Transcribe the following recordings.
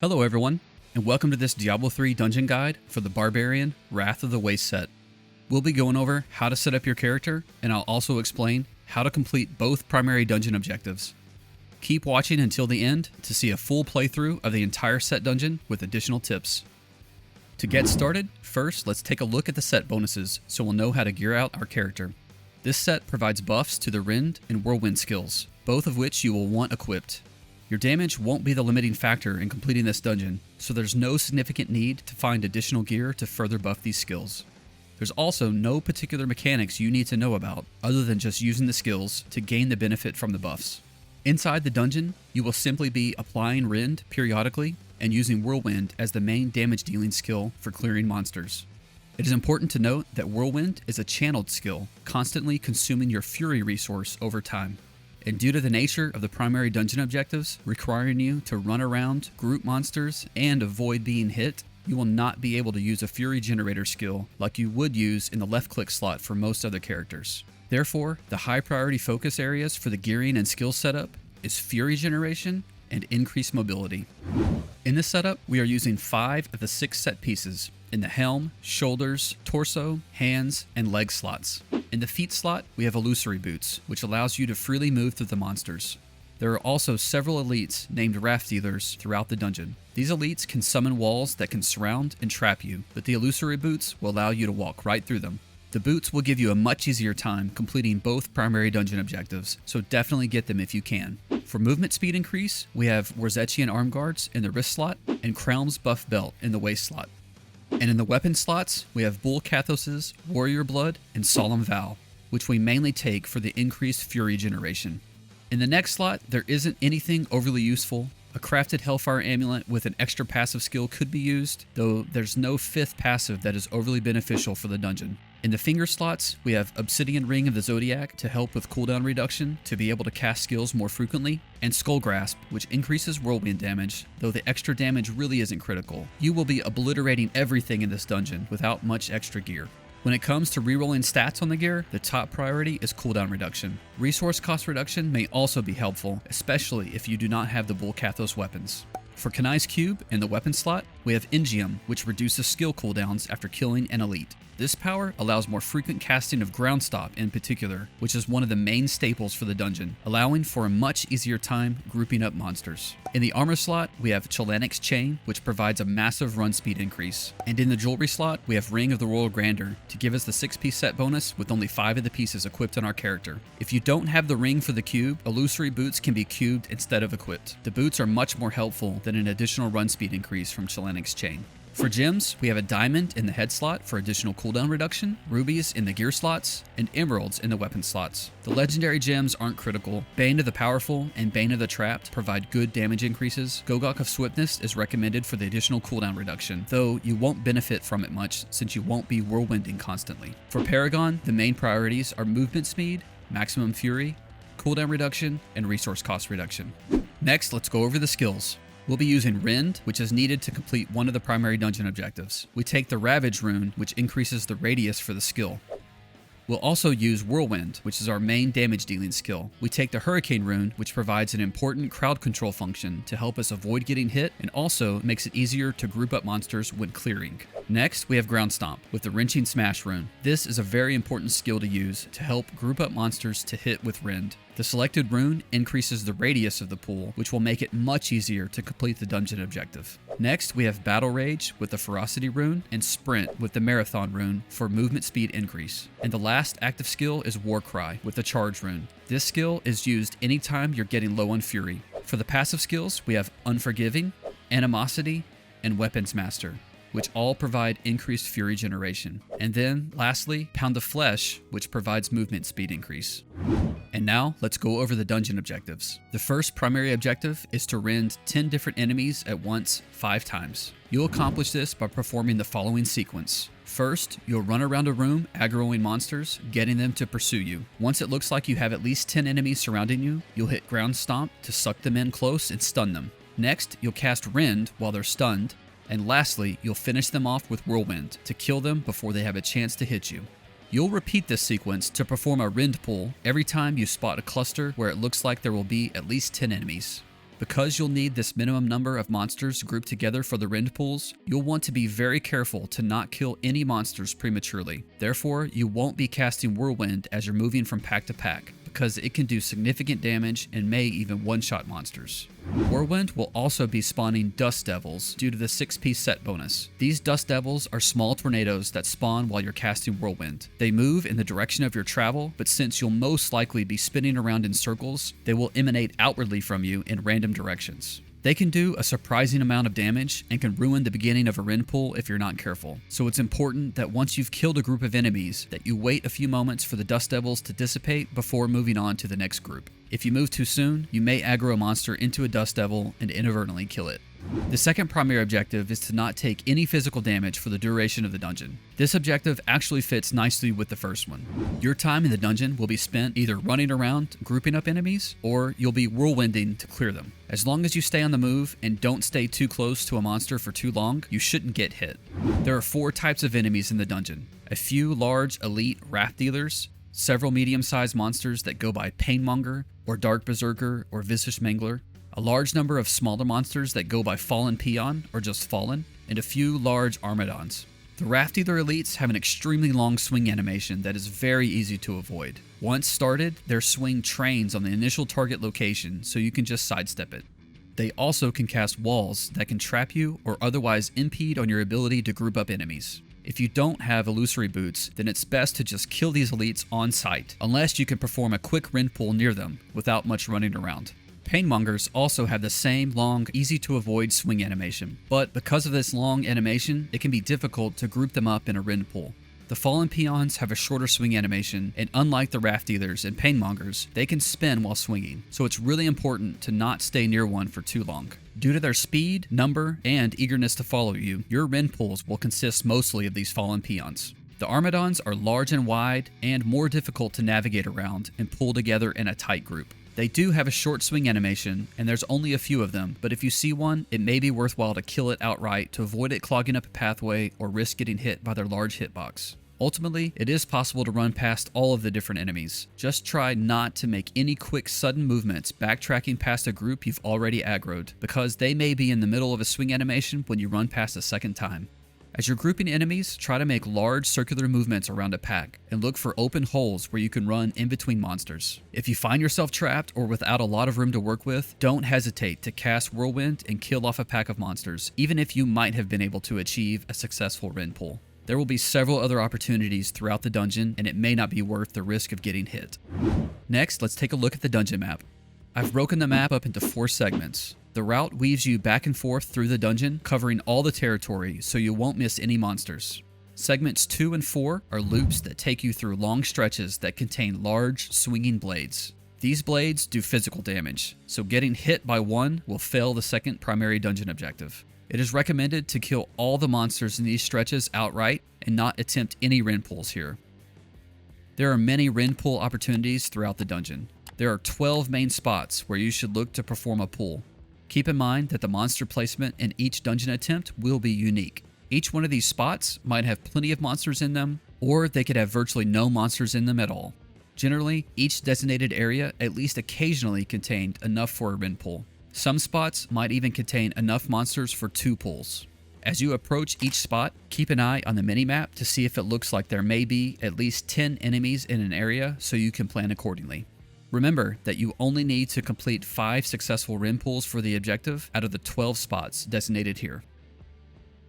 Hello everyone, and welcome to this Diablo 3 dungeon guide for the Barbarian Wrath of the Waste set. We'll be going over how to set up your character, and I'll also explain how to complete both primary dungeon objectives. Keep watching until the end to see a full playthrough of the entire set dungeon with additional tips. To get started, first let's take a look at the set bonuses so we'll know how to gear out our character. This set provides buffs to the Rend and Whirlwind skills, both of which you will want equipped. Your damage won't be the limiting factor in completing this dungeon, so there's no significant need to find additional gear to further buff these skills. There's also no particular mechanics you need to know about, other than just using the skills to gain the benefit from the buffs. Inside the dungeon, you will simply be applying Rend periodically and using Whirlwind as the main damage dealing skill for clearing monsters. It is important to note that Whirlwind is a channeled skill, constantly consuming your Fury resource over time. And due to the nature of the primary dungeon objectives, requiring you to run around, group monsters, and avoid being hit, you will not be able to use a Fury generator skill like you would use in the left-click slot for most other characters. Therefore, the high priority focus areas for the gearing and skill setup is Fury generation and increased mobility. In this setup, we are using 5 of the 6 set pieces in the helm, shoulders, torso, hands, and leg slots. In the feet slot, we have illusory boots, which allows you to freely move through the monsters. There are also several elites named Raft Dealers throughout the dungeon. These elites can summon walls that can surround and trap you, but the illusory boots will allow you to walk right through them. The boots will give you a much easier time completing both primary dungeon objectives, so definitely get them if you can. For movement speed increase, we have Warzetchian arm guards in the wrist slot and Krelm's buff belt in the waist slot. And in the weapon slots, we have Bull Kathos' Warrior Blood and Solemn Vow, which we mainly take for the increased Fury generation. In the next slot, there isn't anything overly useful. A crafted Hellfire Amulet with an extra passive skill could be used, though there's no 5th passive that is overly beneficial for the dungeon. In the finger slots, we have Obsidian Ring of the Zodiac to help with cooldown reduction to be able to cast skills more frequently, and Skull Grasp, which increases whirlwind damage, though the extra damage really isn't critical. You will be obliterating everything in this dungeon without much extra gear. When it comes to rerolling stats on the gear, the top priority is cooldown reduction. Resource cost reduction may also be helpful, especially if you do not have the Bull Kathos weapons. For Kanai's Cube in the weapon slot, we have Ingium, which reduces skill cooldowns after killing an elite. This power allows more frequent casting of Ground Stop in particular, which is one of the main staples for the dungeon, allowing for a much easier time grouping up monsters. In the armor slot, we have Chalanic's Chain, which provides a massive run speed increase. And in the jewelry slot, we have Ring of the Royal Grandeur to give us the 6-piece set bonus with only 5 of the pieces equipped on our character. If you don't have the ring for the cube, illusory boots can be cubed instead of equipped. The boots are much more helpful than an additional run speed increase from Chalanic's Chain. For gems, we have a diamond in the head slot for additional cooldown reduction, rubies in the gear slots, and emeralds in the weapon slots. The legendary gems aren't critical. Bane of the Powerful and Bane of the Trapped provide good damage increases. Gogok of Swiftness is recommended for the additional cooldown reduction, though you won't benefit from it much since you won't be whirlwinding constantly. For Paragon, the main priorities are movement speed, maximum fury, cooldown reduction, and resource cost reduction. Next, let's go over the skills. We'll be using Rend, which is needed to complete one of the primary dungeon objectives. We take the Ravage rune, which increases the radius for the skill. We'll also use Whirlwind, which is our main damage dealing skill. We take the Hurricane rune, which provides an important crowd control function to help us avoid getting hit and also makes it easier to group up monsters when clearing. Next, we have Ground Stomp with the Wrenching Smash rune. This is a very important skill to use to help group up monsters to hit with Rend. The selected rune increases the radius of the pool, which will make it much easier to complete the dungeon objective. Next, we have Battle Rage with the Ferocity rune and Sprint with the Marathon rune for movement speed increase. And the last active skill is War Cry with the Charge rune. This skill is used anytime you're getting low on Fury. For the passive skills, we have Unforgiving, Animosity, and Weapons Master, which all provide increased Fury generation. And then, lastly, Pound of Flesh, which provides movement speed increase. And now, let's go over the dungeon objectives. The first primary objective is to rend 10 different enemies at once 5 times. You'll accomplish this by performing the following sequence. First, you'll run around a room aggroing monsters, getting them to pursue you. Once it looks like you have at least 10 enemies surrounding you, you'll hit Ground Stomp to suck them in close and stun them. Next, you'll cast Rend while they're stunned. And lastly, you'll finish them off with Whirlwind to kill them before they have a chance to hit you. You'll repeat this sequence to perform a Rend pull every time you spot a cluster where it looks like there will be at least 10 enemies. Because you'll need this minimum number of monsters grouped together for the rend pools, you'll want to be very careful to not kill any monsters prematurely. Therefore, you won't be casting Whirlwind as you're moving from pack to pack, because it can do significant damage and may even one-shot monsters. Whirlwind will also be spawning Dust Devils due to the 6-piece set bonus. These Dust Devils are small tornadoes that spawn while you're casting Whirlwind. They move in the direction of your travel, but since you'll most likely be spinning around in circles, they will emanate outwardly from you in random directions. They can do a surprising amount of damage and can ruin the beginning of a rend pool if you're not careful. So it's important that once you've killed a group of enemies, that you wait a few moments for the Dust Devils to dissipate before moving on to the next group. If you move too soon, you may aggro a monster into a Dust Devil and inadvertently kill it. The second primary objective is to not take any physical damage for the duration of the dungeon. This objective actually fits nicely with the first one. Your time in the dungeon will be spent either running around grouping up enemies, or you'll be whirlwinding to clear them. As long as you stay on the move and don't stay too close to a monster for too long, you shouldn't get hit. There are 4 types of enemies in the dungeon: a few large elite wrath dealers, several medium-sized monsters that go by Painmonger or Dark Berserker or Vicious Mangler, a large number of smaller monsters that go by Fallen Peon or just Fallen, and a few large Armadons. The Wrath Dealer elites have an extremely long swing animation that is very easy to avoid. Once started, their swing trains on the initial target location, so you can just sidestep it. They also can cast walls that can trap you or otherwise impede on your ability to group up enemies. If you don't have illusory boots, then it's best to just kill these elites on sight, unless you can perform a quick rend pull near them without much running around. Painmongers also have the same long, easy-to-avoid swing animation, but because of this long animation, it can be difficult to group them up in a rend pull. The Fallen Peons have a shorter swing animation, and unlike the Wrath Dealers and Painmongers, they can spin while swinging, so it's really important to not stay near one for too long. Due to their speed, number, and eagerness to follow you, your rend pulls will consist mostly of these Fallen Peons. The Armadons are large and wide, and more difficult to navigate around and pull together in a tight group. They do have a short swing animation, and there's only a few of them, but if you see one, it may be worthwhile to kill it outright to avoid it clogging up a pathway or risk getting hit by their large hitbox. Ultimately, it is possible to run past all of the different enemies. Just try not to make any quick sudden movements backtracking past a group you've already aggroed, because they may be in the middle of a swing animation when you run past a second time. As you're grouping enemies, try to make large circular movements around a pack, and look for open holes where you can run in between monsters. If you find yourself trapped or without a lot of room to work with, don't hesitate to cast Whirlwind and kill off a pack of monsters, even if you might have been able to achieve a successful rend pull. There will be several other opportunities throughout the dungeon, and it may not be worth the risk of getting hit. Next, let's take a look at the dungeon map. I've broken the map up into 4 segments. The route weaves you back and forth through the dungeon, covering all the territory so you won't miss any monsters. Segments 2 and 4 are loops that take you through long stretches that contain large, swinging blades. These blades do physical damage, so getting hit by one will fail the second primary dungeon objective. It is recommended to kill all the monsters in these stretches outright and not attempt any rend pulls here. There are many rend pull opportunities throughout the dungeon. There are 12 main spots where you should look to perform a pull. Keep in mind that the monster placement in each dungeon attempt will be unique. Each one of these spots might have plenty of monsters in them, or they could have virtually no monsters in them at all. Generally, each designated area at least occasionally contained enough for a rend pull. Some spots might even contain enough monsters for 2 pulls. As you approach each spot, keep an eye on the minimap to see if it looks like there may be at least 10 enemies in an area so you can plan accordingly. Remember that you only need to complete 5 successful rend pulls for the objective out of the 12 spots designated here.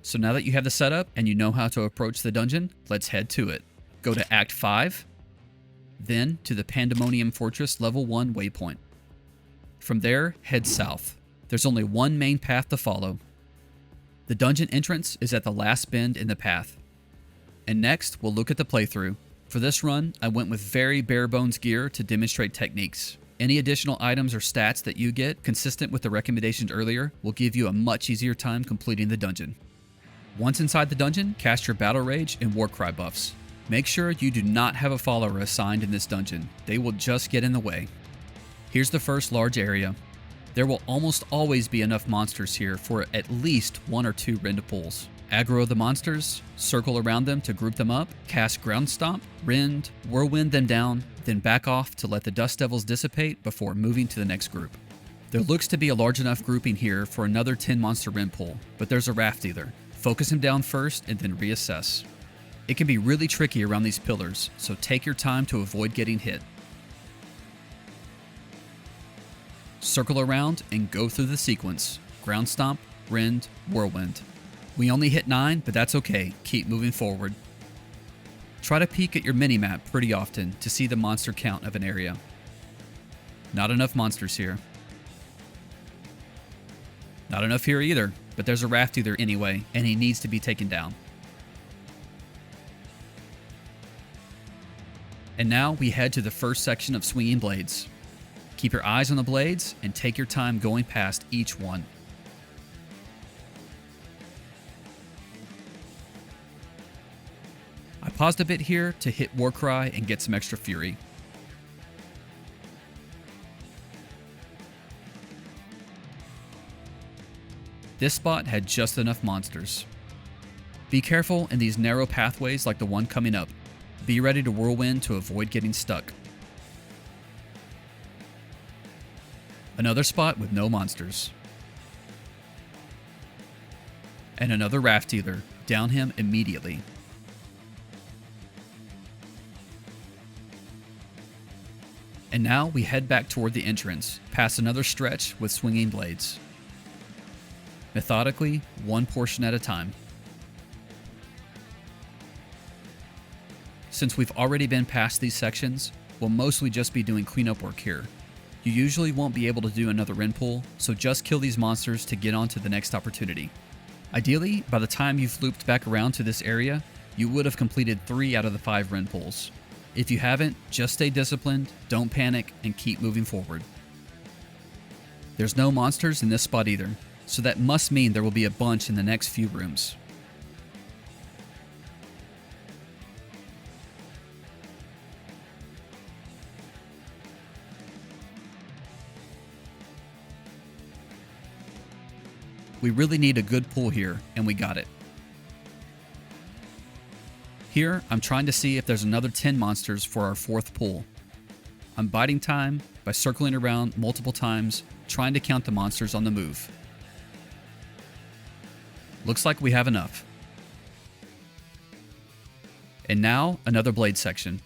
So now that you have the setup and you know how to approach the dungeon, let's head to it. Go to Act 5, then to the Pandemonium Fortress Level 1 waypoint. From there, head south. There's only one main path to follow. The dungeon entrance is at the last bend in the path. And next, we'll look at the playthrough. For this run, I went with very bare bones gear to demonstrate techniques. Any additional items or stats that you get, consistent with the recommendations earlier, will give you a much easier time completing the dungeon. Once inside the dungeon, cast your Battle Rage and Warcry buffs. Make sure you do not have a follower assigned in this dungeon. They will just get in the way. Here's the first large area. There will almost always be enough monsters here for at least 1 or 2 rend pulls. Aggro the monsters, circle around them to group them up, cast Ground Stomp, rend, Whirlwind them down, then back off to let the Dust Devils dissipate before moving to the next group. There looks to be a large enough grouping here for another 10 monster rin pool, but there's a raft dealer. Focus him down first and then reassess. It can be really tricky around these pillars, so take your time to avoid getting hit. Circle around and go through the sequence. Ground Stomp, Rend, Whirlwind. We only hit 9, but that's okay. Keep moving forward. Try to peek at your minimap pretty often to see the monster count of an area. Not enough monsters here. Not enough here either, but there's a raft dealer anyway, and he needs to be taken down. And now we head to the first section of Swinging Blades. Keep your eyes on the blades and take your time going past each one. I paused a bit here to hit Warcry and get some extra fury. This spot had just enough monsters. Be careful in these narrow pathways like the one coming up. Be ready to whirlwind to avoid getting stuck. Another spot with no monsters. And another raft dealer. Down him immediately. And now we head back toward the entrance, past another stretch with swinging blades. Methodically, one portion at a time. Since we've already been past these sections, we'll mostly just be doing cleanup work here. You usually won't be able to do another rin pool, so just kill these monsters to get on to the next opportunity. Ideally, by the time you've looped back around to this area, you would have completed 3 out of the 5 rin pools. If you haven't, just stay disciplined, don't panic, and keep moving forward. There's no monsters in this spot either, so that must mean there will be a bunch in the next few rooms. We really need a good pull here, and we got it. Here, I'm trying to see if there's another 10 monsters for our 4th pull. I'm biding time by circling around multiple times, trying to count the monsters on the move. Looks like we have enough. And now, another blade section.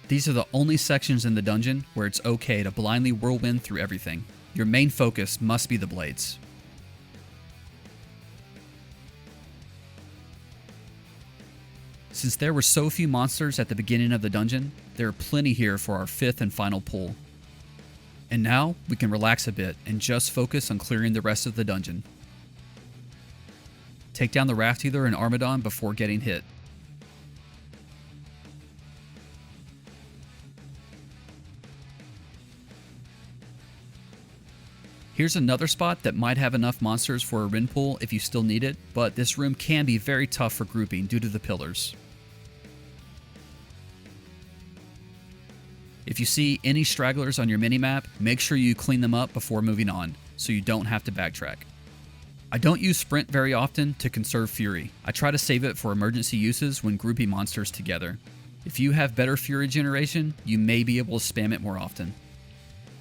These are the only sections in the dungeon where it's okay to blindly whirlwind through everything. Your main focus must be the blades. Since there were so few monsters at the beginning of the dungeon, there are plenty here for our 5th and final pull. And now, we can relax a bit and just focus on clearing the rest of the dungeon. Take down the raft healer and Armadon before getting hit. Here's another spot that might have enough monsters for a rin pool if you still need it, but this room can be very tough for grouping due to the pillars. If you see any stragglers on your minimap, make sure you clean them up before moving on, so you don't have to backtrack. I don't use sprint very often to conserve fury. I try to save it for emergency uses when grouping monsters together. If you have better fury generation, you may be able to spam it more often.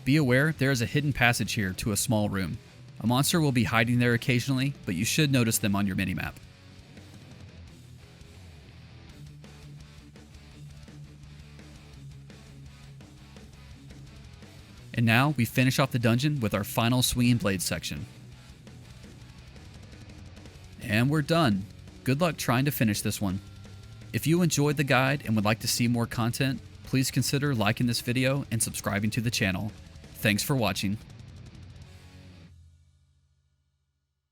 Be aware, there is a hidden passage here to a small room. A monster will be hiding there occasionally, but you should notice them on your minimap. And now we finish off the dungeon with our final swinging blade section. And we're done. Good luck trying to finish this one. If you enjoyed the guide and would like to see more content, please consider liking this video and subscribing to the channel. Thanks for watching.